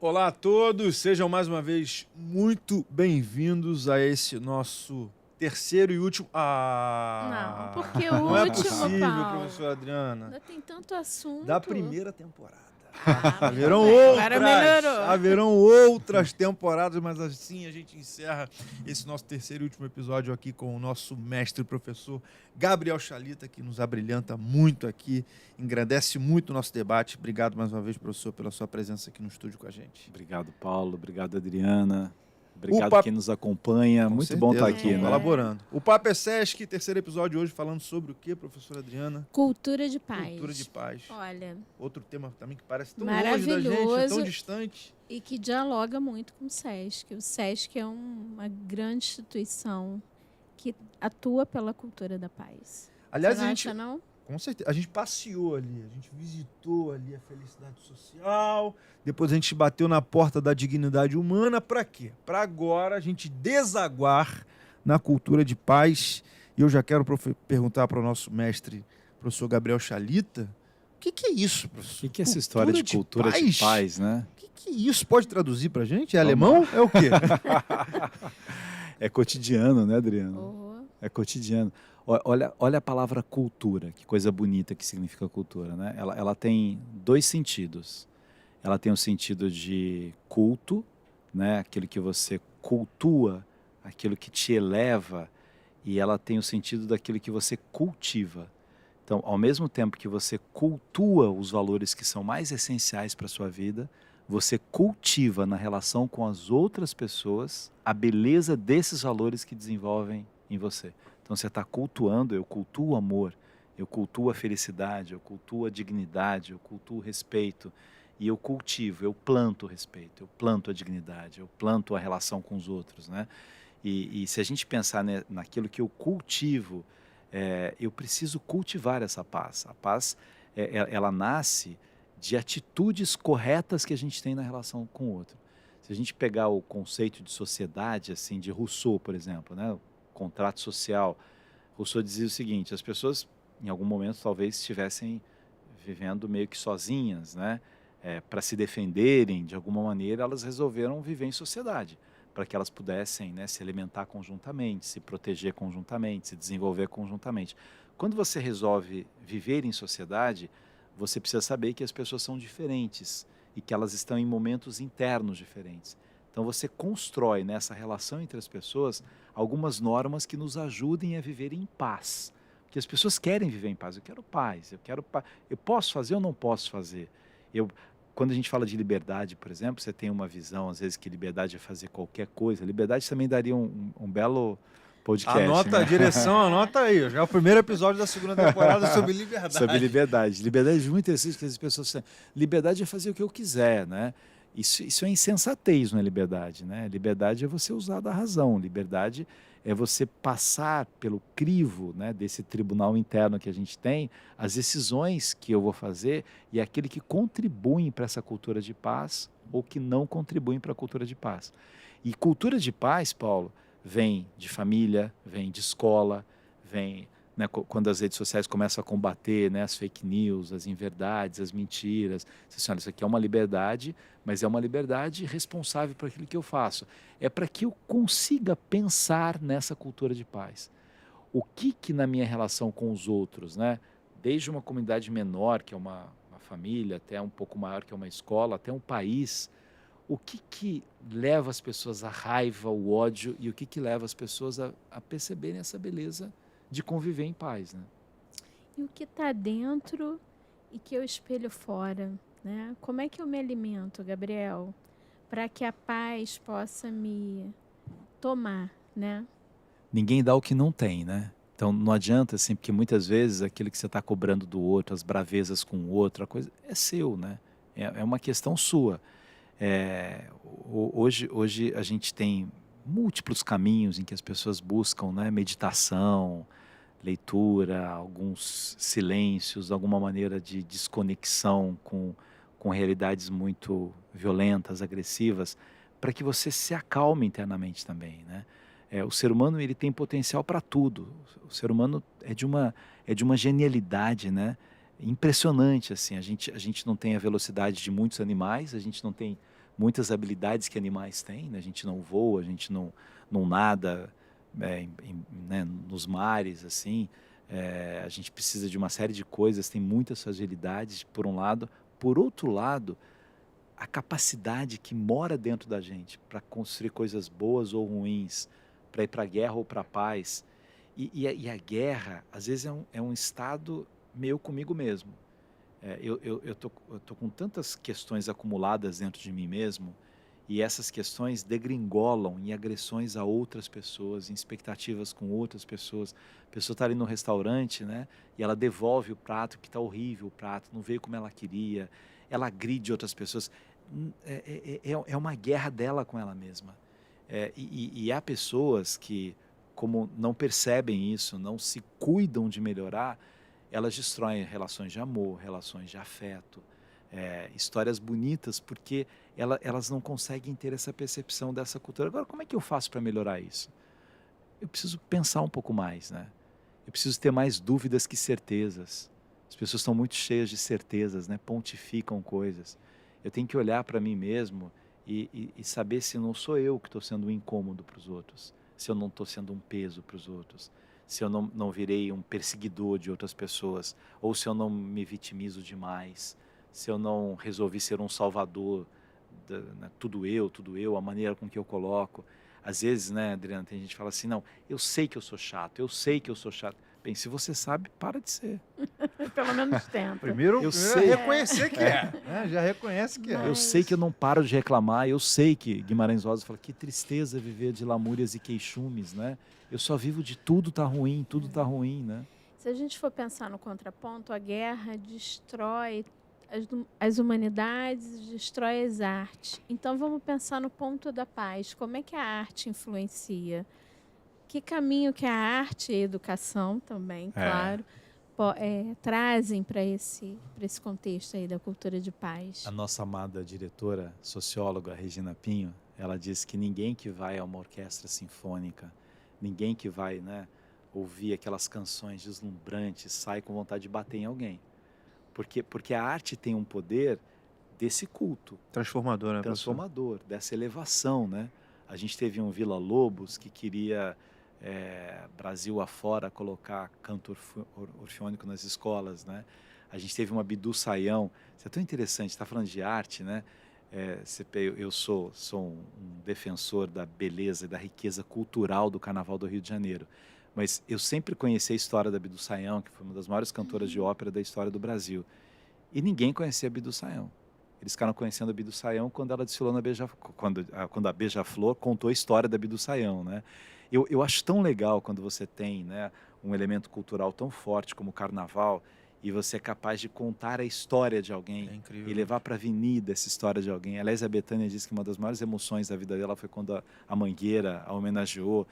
Olá a todos, sejam mais uma vez muito bem-vindos a esse nosso terceiro e último... Não, porque o Não é último, possível, Paulo. professora Adriana. Ainda tem tanto assunto. Da primeira temporada. Muito Haverão bem, outras, agora melhorou. haverão outras temporadas, mas assim a gente encerra esse nosso terceiro e último episódio aqui com o nosso mestre e professor Gabriel Chalita, que nos abrilhanta muito aqui, engrandece muito o nosso debate. Obrigado mais uma vez, professor, pela sua presença aqui no estúdio com a gente. Obrigado, Paulo. Obrigado, Adriana. Obrigado Papo... quem nos acompanha. Com muito certeza, bom estar aqui, né? Colaborando. O Papo é Sesc, terceiro episódio hoje, falando sobre o que, professora Adriana? Cultura de paz. Cultura de paz. Olha, outro tema também que parece tão longe da gente, tão distante. E que dialoga muito com o SESC. O SESC é uma grande instituição que atua pela cultura da paz. Aliás, Você não acha, não? Com certeza. A gente passeou ali, a gente visitou ali a felicidade social, depois a gente bateu na porta da dignidade humana. Para quê? Para agora a gente desaguar na cultura de paz. E eu já quero perguntar para o nosso mestre, professor Gabriel Chalita, o que é isso, professor? O que é essa história de cultura de paz, né? O que é isso? Pode traduzir para a gente? É alemão? É o quê? É cotidiano, né, Adriano? Oh. É cotidiano. Olha a palavra cultura, que coisa bonita que significa cultura, né? Ela tem dois sentidos. Ela tem o sentido de culto, né? Aquilo que você cultua, aquilo que te eleva, e ela tem o sentido daquilo que você cultiva. Então, ao mesmo tempo que você cultua os valores que são mais essenciais para a sua vida, você cultiva na relação com as outras pessoas a beleza desses valores que desenvolvem em você. Então você está cultuando, eu cultuo o amor, eu cultuo a felicidade, eu cultuo a dignidade, eu cultuo o respeito. E eu cultivo, eu planto o respeito, eu planto a dignidade, eu planto a relação com os outros, né? E se a gente pensar naquilo que eu cultivo, eu preciso cultivar essa paz. A paz, ela nasce de atitudes corretas que a gente tem na relação com o outro. Se a gente pegar o conceito de sociedade, assim, de Rousseau, por exemplo, né? Contrato social, Rousseau dizia o seguinte: as pessoas em algum momento talvez estivessem vivendo meio que sozinhas, né? Para se defenderem de alguma maneira, elas resolveram viver em sociedade, para que elas pudessem, né, se alimentar conjuntamente, se proteger conjuntamente, se desenvolver conjuntamente. Quando você resolve viver em sociedade, você precisa saber que as pessoas são diferentes e que elas estão em momentos internos diferentes. Então você constrói nessa relação entre as pessoas algumas normas que nos ajudem a viver em paz. Porque as pessoas querem viver em paz. Eu quero paz, eu posso fazer ou não posso fazer? Quando a gente fala de liberdade, por exemplo, você tem uma visão, às vezes, que liberdade é fazer qualquer coisa. Liberdade também daria um belo podcast. Anota, né? A direção, anota aí. Já é o primeiro episódio da segunda temporada sobre liberdade. Sobre liberdade. Liberdade é muito interessante, porque as pessoas dizem, liberdade é fazer o que eu quiser, né? Isso é insensatez, não é liberdade, né? Liberdade é você usar da razão. Liberdade é você passar pelo crivo, né, desse tribunal interno que a gente tem, as decisões que eu vou fazer e aquele que contribuem para essa cultura de paz ou que não contribuem para a cultura de paz. E cultura de paz, Paulo, vem de família, vem de escola, vem... Né, quando as redes sociais começam a combater, né, as fake news, as inverdades, as mentiras. Você diz, olha, isso aqui é uma liberdade, mas é uma liberdade responsável por aquilo que eu faço. É para que eu consiga pensar nessa cultura de paz. O que na minha relação com os outros, né, desde uma comunidade menor, que é uma família, até um pouco maior, que é uma escola, até um país, o que leva as pessoas à raiva, ao ódio, e o que leva as pessoas a perceberem essa beleza de conviver em paz, né? E o que está dentro e que eu espelho fora, né? Como é que eu me alimento, Gabriel, para que a paz possa me tomar, né? Ninguém dá o que não tem, né? Então não adianta, assim, porque muitas vezes aquilo que você está cobrando do outro, as bravezas com o outro, a coisa é seu, né? É uma questão sua. Hoje a gente tem múltiplos caminhos em que as pessoas buscam, né, meditação, leitura, alguns silêncios, alguma maneira de desconexão com realidades muito violentas, agressivas, para que você se acalme internamente também, né? O ser humano, ele tem potencial para tudo. O ser humano é de uma genialidade, né? Impressionante, assim. A gente não tem a velocidade de muitos animais, a gente não tem muitas habilidades que animais têm, né? A gente não voa, a gente não nada né, nos mares, assim. A gente precisa de uma série de coisas, tem muitas fragilidades, por um lado. Por outro lado, a capacidade que mora dentro da gente para construir coisas boas ou ruins, para ir para a guerra ou para a paz. E a guerra, às vezes, é um estado meu comigo mesmo. Eu tô com tantas questões acumuladas dentro de mim mesmo, e essas questões degringolam em agressões a outras pessoas, em expectativas com outras pessoas. A pessoa está ali no restaurante, né, e ela devolve o prato que está horrível, o prato não veio como ela queria, ela agride outras pessoas. É uma guerra dela com ela mesma. E há pessoas que, como não percebem isso, não se cuidam de melhorar, elas destroem relações de amor, relações de afeto, histórias bonitas, porque elas não conseguem ter essa percepção dessa cultura. Agora, como é que eu faço para melhorar isso? Eu preciso pensar um pouco mais, né? Eu preciso ter mais dúvidas que certezas. As pessoas estão muito cheias de certezas, né? Pontificam coisas. Eu tenho que olhar para mim mesmo e saber se não sou eu que estou sendo um incômodo para os outros, se eu não estou sendo um peso para os outros, se eu não virei um perseguidor de outras pessoas, ou se eu não me vitimizo demais, se eu não resolvi ser um salvador, né, tudo eu, a maneira com que eu coloco. Às vezes, né, Adriana, tem gente que fala assim, não, eu sei que eu sou chato, eu sei que eu sou chato. Bem, se você sabe, para de ser. Pelo menos tenta. Primeiro, Eu sei. reconhecer que é. Né? Já reconhece que é. Eu sei que eu não paro de reclamar, eu sei que Guimarães Rosa fala que tristeza viver de lamúrias e queixumes, né? Eu só vivo de tudo tá ruim, né? Se a gente for pensar no contraponto, a guerra destrói as humanidades, destrói as artes. Então vamos pensar no ponto da paz. Como é que a arte influencia? Que caminho que a arte e a educação também, claro, trazem para esse contexto aí da cultura de paz? A nossa amada diretora, socióloga Regina Pinho, ela diz que ninguém que vai a uma orquestra sinfônica, ninguém que vai, né, ouvir aquelas canções deslumbrantes, sai com vontade de bater em alguém. Porque a arte tem um poder desse culto. Transformador, né? Transformador, dessa elevação, né? A gente teve um Vila Lobos que queria, Brasil afora, colocar canto orfeônico nas escolas, né? A gente teve uma Bidu Sayão. Isso é tão interessante, está falando de arte, né? Eu sou um defensor da beleza e da riqueza cultural do Carnaval do Rio de Janeiro. Mas eu sempre conheci a história da Bidu Sayão, que foi uma das maiores cantoras de ópera da história do Brasil. E ninguém conhecia a Bidu Sayão. Eles ficaram conhecendo a Bidu Sayão quando ela desfilou na quando a Beija-Flor contou a história da Bidu Sayão, né? Eu acho tão legal quando você tem, né, um elemento cultural tão forte como o Carnaval e você é capaz de contar a história de alguém e levar para a avenida essa história de alguém. Aliás, a Bethânia disse que uma das maiores emoções da vida dela foi quando a Mangueira a homenageou.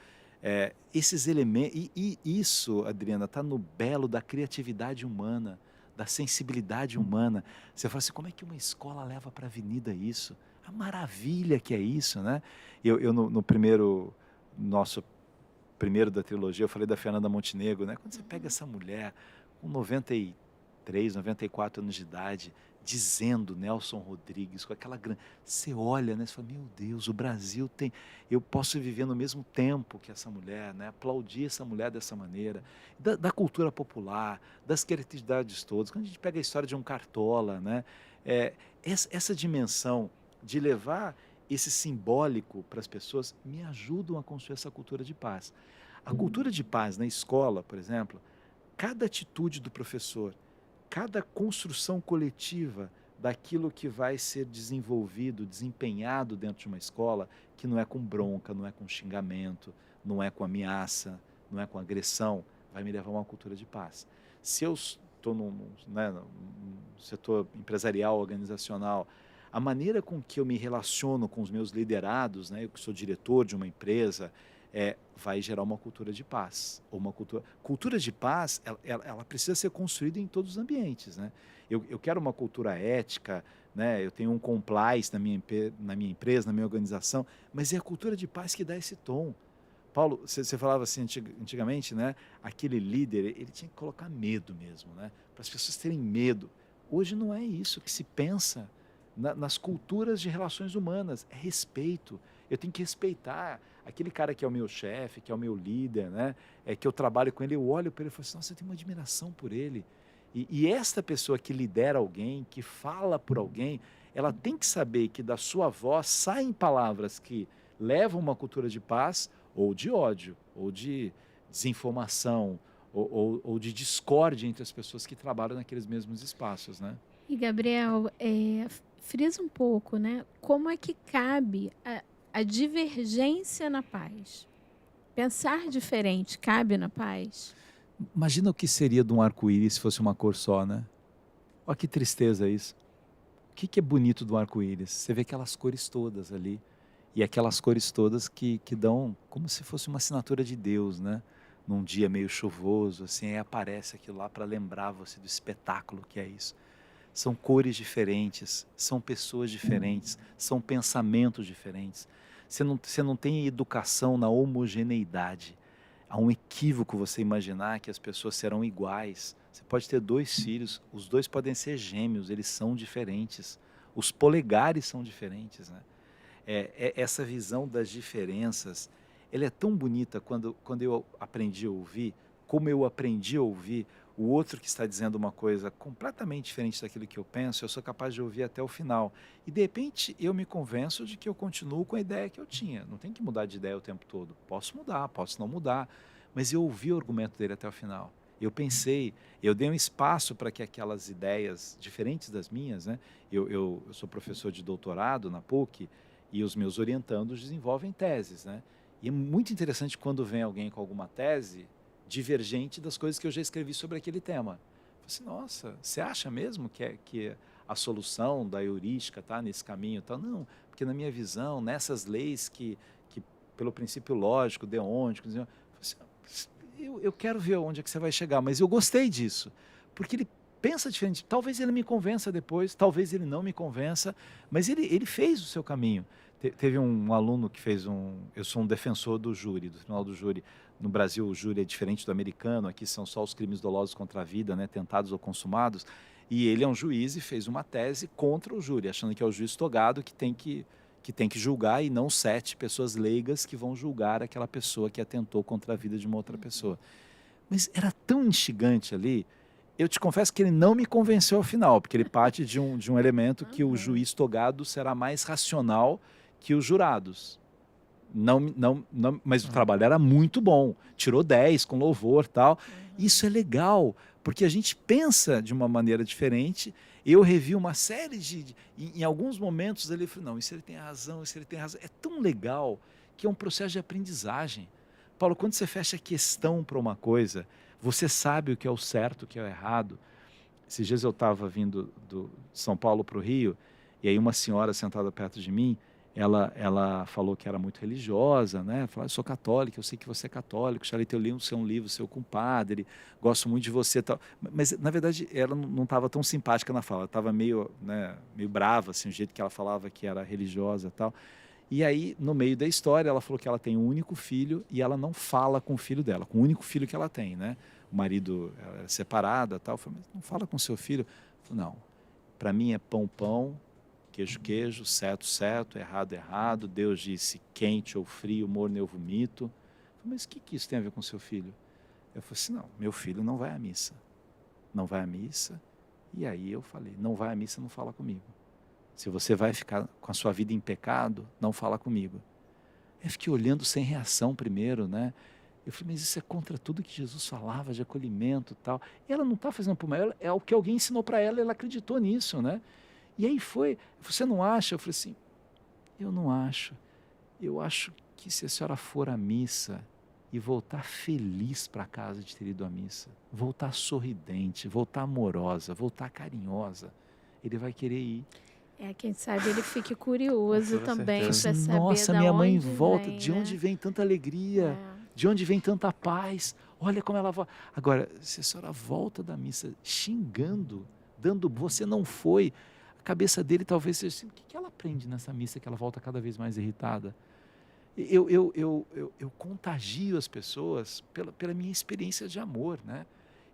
Esses elementos, e isso, Adriana, está no belo da criatividade humana, da sensibilidade humana. Você fala assim, como é que uma escola leva para a avenida isso? A maravilha que é isso, né? No nosso primeiro da trilogia, eu falei da Fernanda Montenegro, né? Quando você pega essa mulher com 93, 94 anos de idade, dizendo Nelson Rodrigues, com aquela grande... Você olha, né? Você fala, meu Deus, o Brasil tem... Eu posso viver no mesmo tempo que essa mulher, né? Aplaudir essa mulher dessa maneira. Da cultura popular, das criatividades todas. Quando a gente pega a história de um Cartola, né? Essa dimensão de levar esse simbólico para as pessoas me ajudam a construir essa cultura de paz. A cultura de paz na escola, por exemplo, cada atitude do professor, cada construção coletiva daquilo que vai ser desenvolvido, desempenhado dentro de uma escola, que não é com bronca, não é com xingamento, não é com ameaça, não é com agressão, vai me levar a uma cultura de paz. Se eu estou num setor empresarial, organizacional, a maneira com que eu me relaciono com os meus liderados, né, eu que sou diretor de uma empresa, vai gerar uma cultura de paz. Uma cultura de paz, ela precisa ser construída em todos os ambientes, né? Eu quero uma cultura ética, né? Eu tenho um compliance na minha empresa, na minha organização, mas é a cultura de paz que dá esse tom. Paulo, você falava assim antigamente, né? Aquele líder, ele tinha que colocar medo mesmo, né? Para as pessoas terem medo. Hoje não é isso que se pensa, nas culturas de relações humanas. É respeito. Eu tenho que respeitar aquele cara que é o meu chefe, que é o meu líder, né? Que eu trabalho com ele, eu olho para ele e falo assim, nossa, eu tenho uma admiração por ele. E esta pessoa que lidera alguém, que fala por alguém, ela tem que saber que da sua voz saem palavras que levam uma cultura de paz ou de ódio, ou de desinformação, ou de discórdia entre as pessoas que trabalham naqueles mesmos espaços, né? E, Gabriel, frisa um pouco, né? Como é que cabe a divergência na paz? Pensar diferente cabe na paz? Imagina o que seria de um arco-íris se fosse uma cor só, né? Olha que tristeza isso. O que é bonito do arco-íris? Você vê aquelas cores todas ali. E aquelas cores todas que dão como se fosse uma assinatura de Deus, né? Num dia meio chuvoso, assim, aí aparece aquilo lá para lembrar você do espetáculo que é isso. São cores diferentes, são pessoas diferentes, são pensamentos diferentes. Você não tem educação na homogeneidade. Há um equívoco você imaginar que as pessoas serão iguais. Você pode ter 2 filhos, os 2 podem ser gêmeos, eles são diferentes. Os polegares são diferentes, né? Essa visão das diferenças, ela é tão bonita quando eu aprendi a ouvir, como eu aprendi a ouvir o outro que está dizendo uma coisa completamente diferente daquilo que eu penso, eu sou capaz de ouvir até o final. E, de repente, eu me convenço de que eu continuo com a ideia que eu tinha. Não tem que mudar de ideia o tempo todo. Posso mudar, posso não mudar, mas eu ouvi o argumento dele até o final. Eu pensei, eu dei um espaço para que aquelas ideias diferentes das minhas, né? Eu sou professor de doutorado na PUC e os meus orientandos desenvolvem teses, né? E é muito interessante quando vem alguém com alguma tese divergente das coisas que eu já escrevi sobre aquele tema. Eu falei assim, nossa, você acha mesmo que a solução da heurística está nesse caminho? Tá? Não, porque na minha visão, nessas leis que pelo princípio lógico, deôntico, eu quero ver onde é que você vai chegar, mas eu gostei disso, porque ele pensa diferente. Talvez ele me convença depois, talvez ele não me convença, mas ele fez o seu caminho. Teve um aluno que fez eu sou um defensor do júri, do tribunal do júri. No Brasil, o júri é diferente do americano, aqui são só os crimes dolosos contra a vida, né, tentados ou consumados, e ele é um juiz e fez uma tese contra o júri, achando que é o juiz togado que tem que julgar e não 7 pessoas leigas que vão julgar aquela pessoa que atentou contra a vida de uma outra pessoa. Mas era tão instigante ali, eu te confesso que ele não me convenceu ao final, porque ele parte de um elemento que o juiz togado será mais racional que os jurados. Não, mas o trabalho era muito bom, tirou 10 com louvor e tal. Isso é legal, porque a gente pensa de uma maneira diferente. Eu revi uma série em alguns momentos ele falou, não, isso ele tem razão, isso ele tem razão. É tão legal que é um processo de aprendizagem. Paulo, quando você fecha a questão para uma coisa, você sabe o que é o certo, o que é o errado. Esses dias eu estava vindo de São Paulo para o Rio, e aí uma senhora sentada perto de mim, ela falou que era muito religiosa, né? Falou, eu sou católica, eu sei que você é católico, já li um livro seu compadre, gosto muito de você. Tal. Mas, na verdade, ela não estava tão simpática na fala, ela estava meio brava, assim, o jeito que ela falava que era religiosa e tal. E aí, no meio da história, ela falou que ela tem um único filho e ela não fala com o filho dela, com o único filho que ela tem, né? O marido era separada e tal. Eu falei, mas não fala com seu filho? Eu falei, não, para mim é pão, pão, queijo, queijo, certo, certo, errado, errado. Deus disse quente ou frio, morno eu vomito. Eu falei, mas o que isso tem a ver com seu filho? Eu falei assim, não, meu filho não vai à missa. Não vai à missa. E aí eu falei, não vai à missa, não fala comigo. Se você vai ficar com a sua vida em pecado, não fala comigo. Eu fiquei olhando sem reação primeiro, né? Eu falei, mas isso é contra tudo que Jesus falava de acolhimento e tal. E ela não está fazendo por mal, é o que alguém ensinou para ela, ela acreditou nisso, né? E aí você não acha? Eu falei assim, eu não acho. Eu acho que se a senhora for à missa e voltar feliz para casa de ter ido à missa, voltar sorridente, voltar amorosa, voltar carinhosa, ele vai querer ir. Quem sabe ele fique curioso também para saber. Nossa, minha mãe volta, de onde vem tanta alegria, de onde vem tanta paz, olha como ela volta. Agora, se a senhora volta da missa xingando, você não foi, a cabeça dele talvez seja assim, o que ela aprende nessa missa que ela volta cada vez mais irritada? Eu contagio as pessoas pela minha experiência de amor, né?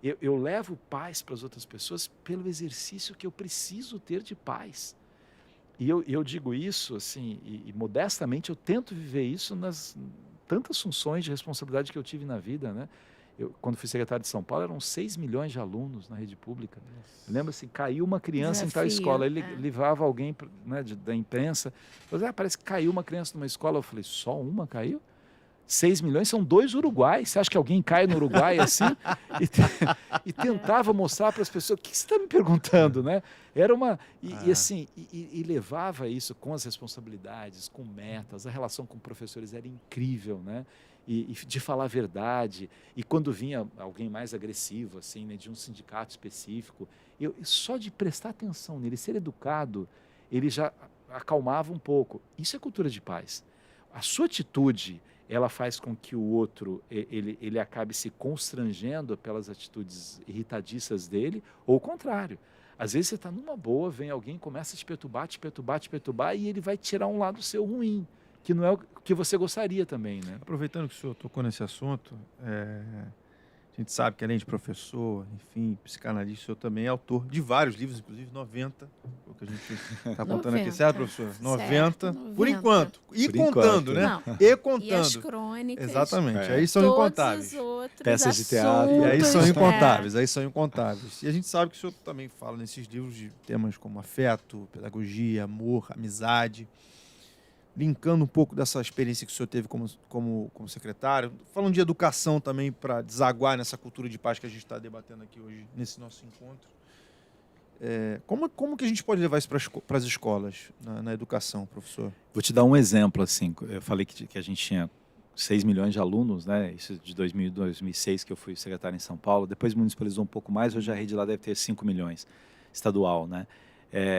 Eu levo paz para as outras pessoas pelo exercício que eu preciso ter de paz. E eu digo isso, assim, e modestamente eu tento viver isso nas tantas funções de responsabilidade que eu tive na vida, né? Quando fui secretário de São Paulo, eram 6 milhões de alunos na rede pública. Eu lembro assim, caiu uma criança em tal Desafio, escola, ele é. levava alguém, né, da imprensa, falou, parece que caiu uma criança numa escola. Eu falei, só uma caiu? 6 milhões são 2 uruguais. Você acha que alguém cai no Uruguai assim? E tentava mostrar para as pessoas, o que você está me perguntando, né? Era uma... E assim, e levava isso com as responsabilidades, com metas, a relação com professores era incrível, né? E de falar a verdade. E quando vinha alguém mais agressivo, assim, né, de um sindicato específico, só de prestar atenção nele, ser educado, ele já acalmava um pouco. Isso é cultura de paz. A sua atitude, ela faz com que o outro ele acabe se constrangendo pelas atitudes irritadiças dele, ou o contrário. Às vezes você está numa boa, vem alguém, começa a te perturbar, e ele vai tirar um lado seu ruim, que não é o que você gostaria também, né? Aproveitando que o senhor tocou nesse assunto, a gente sabe que além de professor, enfim, psicanalista, o senhor também é autor de vários livros, inclusive 90, o que a gente está contando aqui, 90. certo, professor? Certo, 90, por 90. enquanto. E Por contando, enquanto, né? Não. E E as contando. crônicas. Exatamente, É. aí são Todos incontáveis. os outros Peças de teatro. E aí são assuntos, incontáveis, aí são incontáveis. E a gente sabe que o senhor também fala nesses livros de temas como afeto, pedagogia, amor, amizade, linkando um pouco dessa experiência que o senhor teve como secretário, falando de educação também para desaguar nessa cultura de paz que a gente está debatendo aqui hoje, nesse nosso encontro. Como que a gente pode levar isso para as escolas, na educação, professor? Vou te dar um exemplo, assim, eu falei que a gente tinha 6 milhões de alunos, né? Isso de 2000 2006, que eu fui secretário em São Paulo, depois municipalizou um pouco mais, hoje a rede lá deve ter 5 milhões, estadual, né?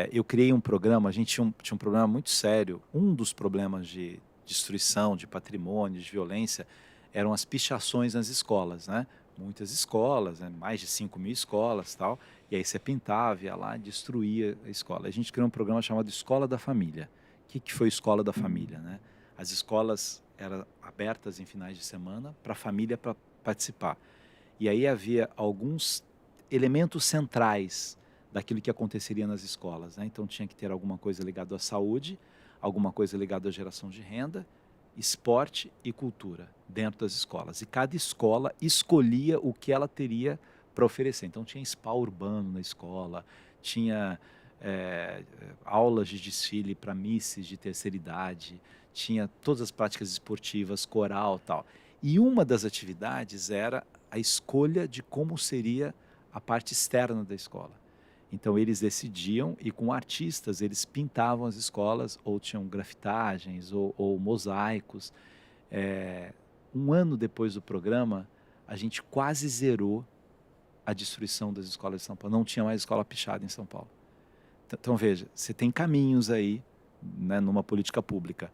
Eu criei um programa, a gente tinha um problema muito sério. Um dos problemas de destruição de patrimônio, de violência, eram as pichações nas escolas, né? Muitas escolas, né? Mais de 5 mil escolas e tal, e aí você pintava, ia lá, destruía a escola. A gente criou um programa chamado Escola da Família. O que foi Escola da Família, né? As escolas eram abertas em finais de semana para a família para participar. E aí havia alguns elementos centrais daquilo que aconteceria nas escolas, né? Então tinha que ter alguma coisa ligada à saúde, alguma coisa ligada à geração de renda, esporte e cultura dentro das escolas. E cada escola escolhia o que ela teria para oferecer. Então tinha spa urbano na escola, tinha aulas de desfile para misses de terceira idade, tinha todas as práticas esportivas, coral e tal. E uma das atividades era a escolha de como seria a parte externa da escola. Então eles decidiam e com artistas eles pintavam as escolas ou tinham grafitagens ou mosaicos. Um ano depois do programa, a gente quase zerou a destruição das escolas de São Paulo. Não tinha mais escola pichada em São Paulo. Então veja, você tem caminhos aí, né, numa política pública.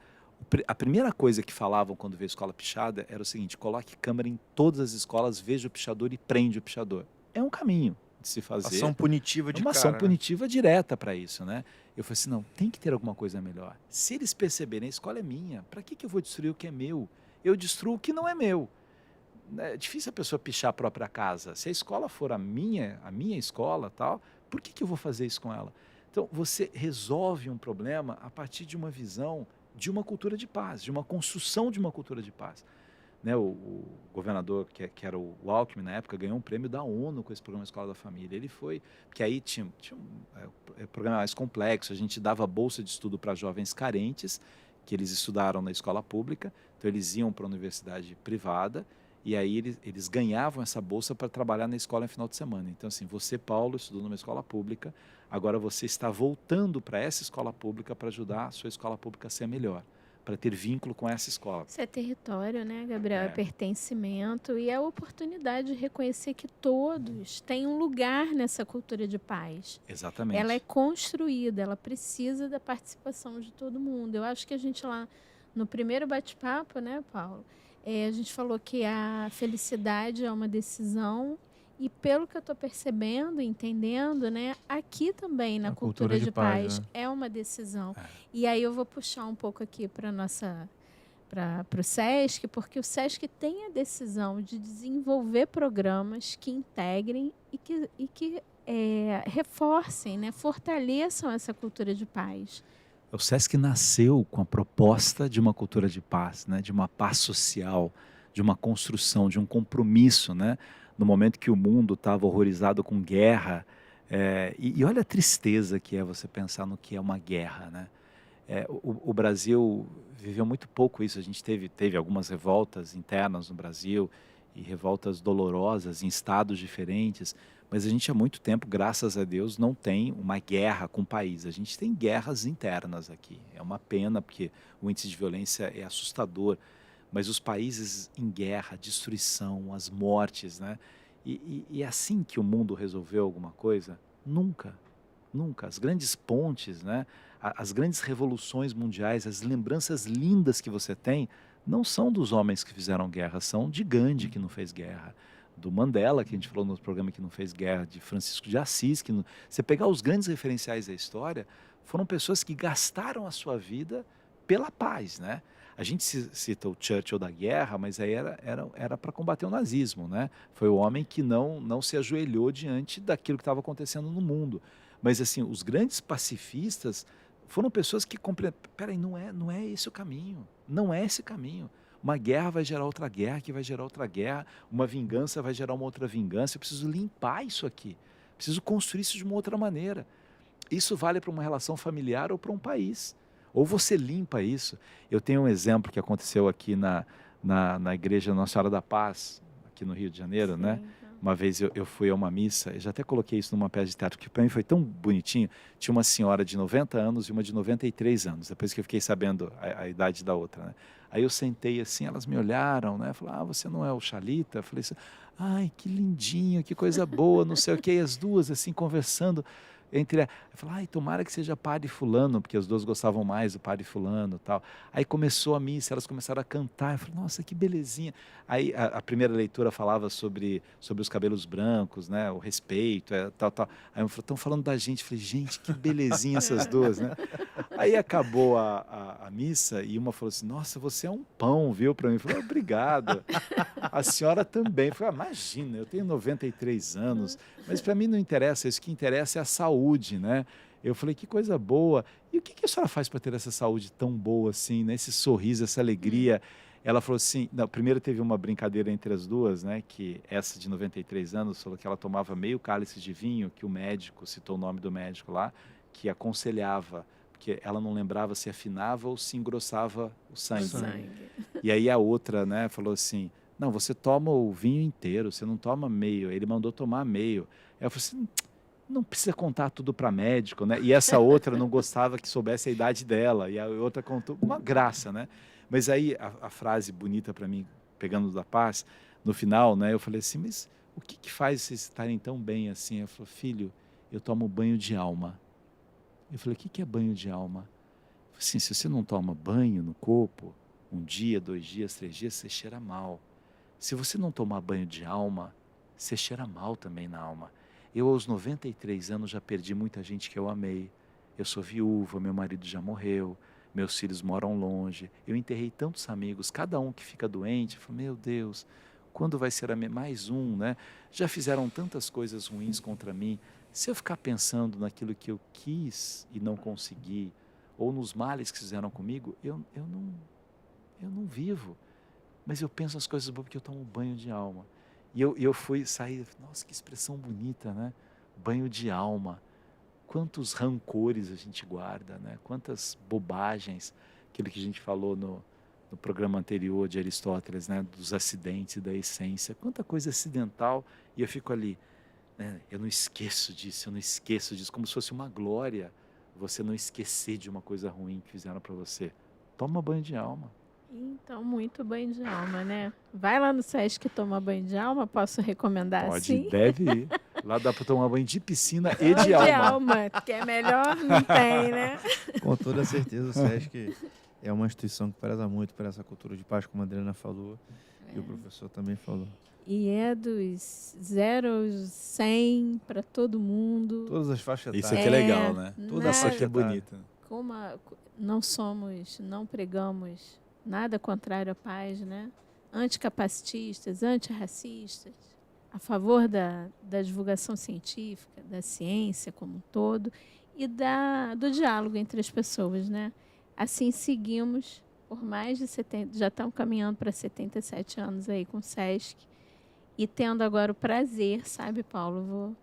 A primeira coisa que falavam quando veio a escola pichada era o seguinte: coloque câmera em todas as escolas, veja o pichador e prende o pichador. É um caminho de se fazer. Ação punitiva de uma cara. Ação punitiva direta para isso, né? Eu falei assim, não, tem que ter alguma coisa melhor. Se eles perceberem, a escola é minha, para que eu vou destruir o que é meu? Eu destruo o que não é meu. É difícil a pessoa pichar a própria casa. Se a escola for a minha escola, tal, por que eu vou fazer isso com ela? Então, você resolve um problema a partir de uma visão de uma cultura de paz, de uma construção de uma cultura de paz. Né, o governador, que era o Alckmin na época, ganhou um prêmio da ONU com esse programa Escola da Família. Ele foi, porque aí tinha um programa mais complexo, a gente dava bolsa de estudo para jovens carentes, que eles estudaram na escola pública, então eles iam para a universidade privada, e aí eles ganhavam essa bolsa para trabalhar na escola em final de semana. Então assim, você, Paulo, estudou numa escola pública, agora você está voltando para essa escola pública para ajudar a sua escola pública a ser melhor, para ter vínculo com essa escola. Isso é território, né, Gabriel? É pertencimento e é a oportunidade de reconhecer que todos têm um lugar nessa cultura de paz. Exatamente. Ela é construída, ela precisa da participação de todo mundo. Eu acho que a gente lá no primeiro bate-papo, né, Paulo, a gente falou que a felicidade é uma decisão. E pelo que eu estou percebendo, entendendo, né, aqui também na cultura de paz, né? É uma decisão. E aí eu vou puxar um pouco aqui para o SESC, porque o SESC tem a decisão de desenvolver programas que integrem e que reforcem, né, fortaleçam essa cultura de paz. O SESC nasceu com a proposta de uma cultura de paz, né? De uma paz social, de uma construção, de um compromisso, né? No momento que o mundo estava horrorizado com guerra. E olha a tristeza que é você pensar no que é uma guerra, né? O Brasil viveu muito pouco isso. A gente teve algumas revoltas internas no Brasil e revoltas dolorosas em estados diferentes, mas a gente há muito tempo, graças a Deus, não tem uma guerra com o país. A gente tem guerras internas aqui. É uma pena, porque o índice de violência é assustador, mas os países em guerra, a destruição, as mortes, né? E é assim que o mundo resolveu alguma coisa? Nunca. Nunca. As grandes pontes, né? As grandes revoluções mundiais, as lembranças lindas que você tem, não são dos homens que fizeram guerra, são de Gandhi, que não fez guerra, do Mandela, que a gente falou no programa, que não fez guerra, de Francisco de Assis. Que não... Você pegar os grandes referenciais da história, foram pessoas que gastaram a sua vida pela paz, né? A gente cita o Churchill da guerra, mas aí era para combater o nazismo, né? Foi o homem que não se ajoelhou diante daquilo que estava acontecendo no mundo. Mas assim, os grandes pacifistas foram pessoas que peraí, não é esse o caminho, não é esse caminho. Uma guerra vai gerar outra guerra, que vai gerar outra guerra, uma vingança vai gerar uma outra vingança. Eu preciso limpar isso aqui, preciso construir isso de uma outra maneira. Isso vale para uma relação familiar ou para um país. Ou você limpa isso. Eu tenho um exemplo que aconteceu aqui na Igreja Nossa Senhora da Paz, aqui no Rio de Janeiro, Sim, né? então. Uma vez eu fui a uma missa, eu já até coloquei isso numa peça de teatro, que para mim foi tão bonitinho. Tinha uma senhora de 90 anos e uma de 93 anos, depois que eu fiquei sabendo a idade da outra, né? Aí eu sentei assim, elas me olharam, né? Falaram, você não é o Xalita? Eu falei assim, ai, que lindinho, que coisa boa, não sei o quê. E as duas, assim, conversando entre... Eu falei, ai, tomara que seja padre fulano, porque as duas gostavam mais do padre fulano e tal. Aí começou a missa, elas começaram a cantar. Eu falei, nossa, que belezinha. Aí a primeira leitura falava sobre os cabelos brancos, né? O respeito, tal, tal. Aí eu falei, estão falando da gente. Eu falei, gente, que belezinha essas duas, né? Aí acabou a missa e uma falou assim, nossa, você é um pão, viu, para mim. Eu falei, obrigado. A senhora também. Eu falei, imagina, eu tenho 93 anos, mas para mim não interessa, isso que interessa é a saúde, né? Eu falei, que coisa boa. E o que a senhora faz para ter essa saúde tão boa assim, né? Esse sorriso, essa alegria? Ela falou assim, não, primeiro teve uma brincadeira entre as duas, né? Que essa de 93 anos falou que ela tomava meio cálice de vinho, que o médico, citou o nome do médico lá, que aconselhava, porque ela não lembrava se afinava ou se engrossava o sangue. Sangue. E aí a outra, né, falou assim, não, você toma o vinho inteiro, você não toma meio. Ele mandou tomar meio. Aí eu falei assim, não precisa contar tudo para médico, né? E essa outra não gostava que soubesse a idade dela. E a outra contou uma graça, né? Mas aí a frase bonita para mim, pegando da paz, no final, né? Eu falei assim, mas o que faz vocês estarem tão bem assim? Ela falou, filho, eu tomo banho de alma. Eu falei, o que é banho de alma? Eu falei assim, se você não toma banho no corpo, um dia, 2 dias, 3 dias, você cheira mal. Se você não tomar banho de alma, você cheira mal também na alma. Eu, aos 93 anos, já perdi muita gente que eu amei. Eu sou viúva, meu marido já morreu, meus filhos moram longe. Eu enterrei tantos amigos, cada um que fica doente, eu falo, meu Deus, quando vai ser mais um, né? Já fizeram tantas coisas ruins contra mim. Se eu ficar pensando naquilo que eu quis e não consegui, ou nos males que fizeram comigo, eu não vivo. Mas eu penso as coisas boas porque eu tomo banho de alma. E eu fui sair, nossa, que expressão bonita, né? Banho de alma. Quantos rancores a gente guarda, né? Quantas bobagens, aquilo que a gente falou no programa anterior de Aristóteles, né? Dos acidentes e da essência. Quanta coisa acidental. E eu fico ali, né? Eu não esqueço disso, como se fosse uma glória você não esquecer de uma coisa ruim que fizeram para você. Toma banho de alma. Então, muito banho de alma, né? Vai lá no SESC tomar banho de alma, posso recomendar Pode, assim? deve ir. Lá dá para tomar banho de piscina e Banho de alma. que é melhor, não tem, né? Com toda certeza, o SESC é uma instituição que preza muito por essa cultura de paz, como a Adriana falou, e o professor também falou. E é dos 0 aos 100 para todo mundo. Todas as faixas Isso etárias. aqui é legal, né? Toda Isso aqui é faixa etária. bonita. Não pregamos nada contrário à paz, né? Anticapacitistas, antirracistas, a favor da divulgação científica, da ciência como um todo, e do diálogo entre as pessoas, né? Assim seguimos por mais de 70, já estamos caminhando para 77 anos aí com o SESC, e tendo agora o prazer, sabe, Paulo, vou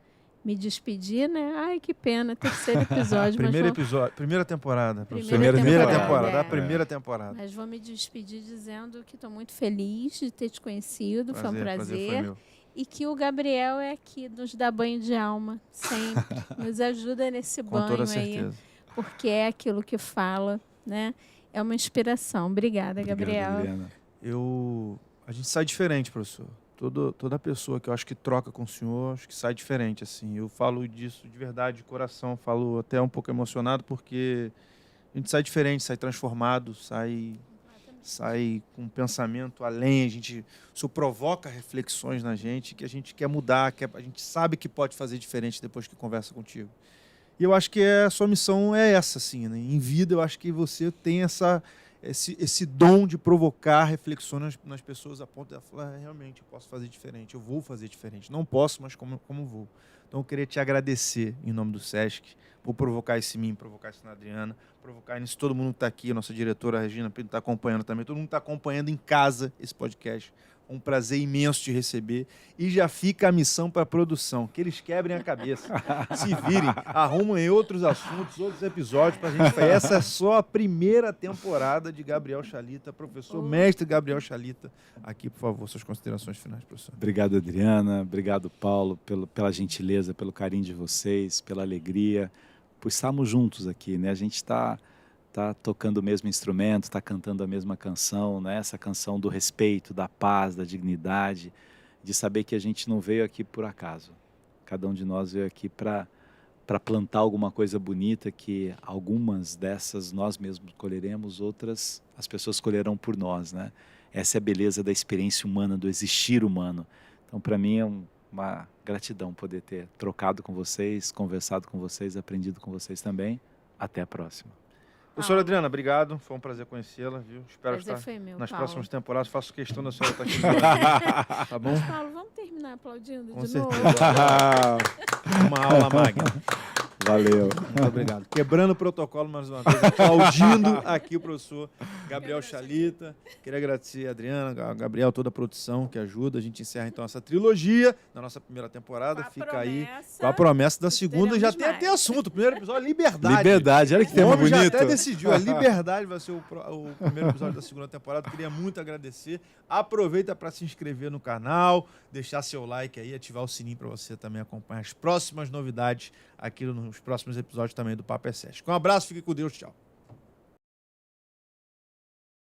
me despedir, né? Ai, que pena, terceiro episódio. Primeiro mas vou... episódio, primeira temporada, professor. Primeira temporada, a primeira temporada. Mas vou me despedir dizendo que estou muito feliz de ter te conhecido, foi um Prazer prazer. foi meu. E que o Gabriel é aqui, nos dá banho de alma, sempre. Nos ajuda nesse Com banho toda aí, certeza. porque é aquilo que fala, né? É uma inspiração. Obrigada, Gabriel. Adriana. A gente sai diferente, professor. Toda pessoa que eu acho que troca com o senhor, acho que sai diferente, assim. Eu falo disso de verdade, de coração, falo até um pouco emocionado, porque a gente sai diferente, sai transformado, sai com um pensamento além, isso provoca reflexões na gente, que a gente quer mudar, a gente sabe que pode fazer diferente depois que conversa contigo. E eu acho que a sua missão é essa, assim, né? Em vida, eu acho que você tem esse dom de provocar reflexões nas pessoas a ponto de falar, realmente, eu posso fazer diferente, eu vou fazer diferente. Não posso, mas como vou. Então, eu queria te agradecer, em nome do SESC, por provocar isso em mim, provocar isso na Adriana, provocar nisso todo mundo que está aqui, a nossa diretora, a Regina Pinto, está acompanhando também, todo mundo está acompanhando em casa esse podcast. Um prazer imenso te receber. E já fica a missão para a produção, que eles quebrem a cabeça, se virem, arrumem outros assuntos, outros episódios para a gente fazer. Essa é só a primeira temporada de Gabriel Chalita, professor mestre Gabriel Chalita. Aqui, por favor, suas considerações finais, professor. Obrigado, Adriana. Obrigado, Paulo, pela gentileza, pelo carinho de vocês, pela alegria, por estarmos juntos aqui, né? A gente está tocando o mesmo instrumento, está cantando a mesma canção, né? Essa canção do respeito, da paz, da dignidade, de saber que a gente não veio aqui por acaso. Cada um de nós veio aqui para plantar alguma coisa bonita, que algumas dessas nós mesmos colheremos, outras as pessoas colherão por nós, né? Essa é a beleza da experiência humana, do existir humano. Então, para mim, é uma gratidão poder ter trocado com vocês, conversado com vocês, aprendido com vocês também. Até a próxima. Professora Adriana, obrigado. Foi um prazer conhecê-la, viu? Espero Prazer estar foi meu, nas Paulo. próximas temporadas. Faço questão da senhora estar aqui. Tá bom? Mas, Paulo, vamos terminar aplaudindo Com de certeza. novo? Uma aula magna. Valeu. Muito obrigado. Quebrando o protocolo mais uma vez, aplaudindo aqui o professor Gabriel Chalita. Queria agradecer a Adriana, a Gabriel, toda a produção que ajuda. A gente encerra então essa trilogia da nossa primeira temporada. Fica aí com a promessa da segunda. E já tem até assunto. O primeiro episódio é liberdade. Liberdade, olha que O tema homem bonito. já até decidiu. A liberdade vai ser o primeiro episódio da segunda temporada. Queria muito agradecer. Aproveita para se inscrever no canal, deixar seu like aí, ativar o sininho para você também acompanhar as próximas novidades aqui nos próximos episódios também do Papo é SESC. Um abraço, fique com Deus, tchau.